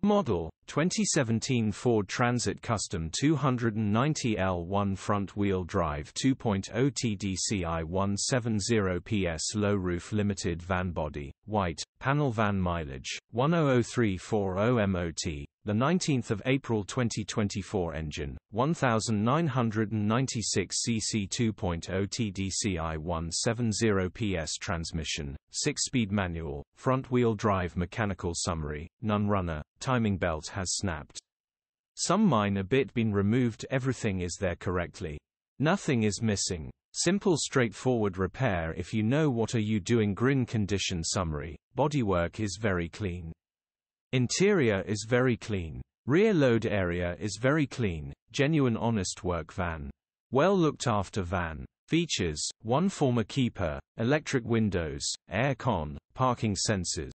Model, 2017 Ford Transit Custom 290L1 front-wheel drive 2.0 TDCi 170 PS low roof limited van body, white, panel van mileage, 100340 MOT, the 19th of April 2024 engine, 1996 cc 2.0 TDCi 170 PS transmission, 6-speed manual, front-wheel drive mechanical summary, none runner, timing belt has snapped. Some minor bit been removed, everything is there correctly. Nothing is missing. Simple straightforward repair if you know what are you doing. Grin condition summary, bodywork is very clean. Interior is very clean. Rear load area is very clean, genuine honest work van. Well looked after van. Features, 1 former keeper, electric windows, air con, parking sensors.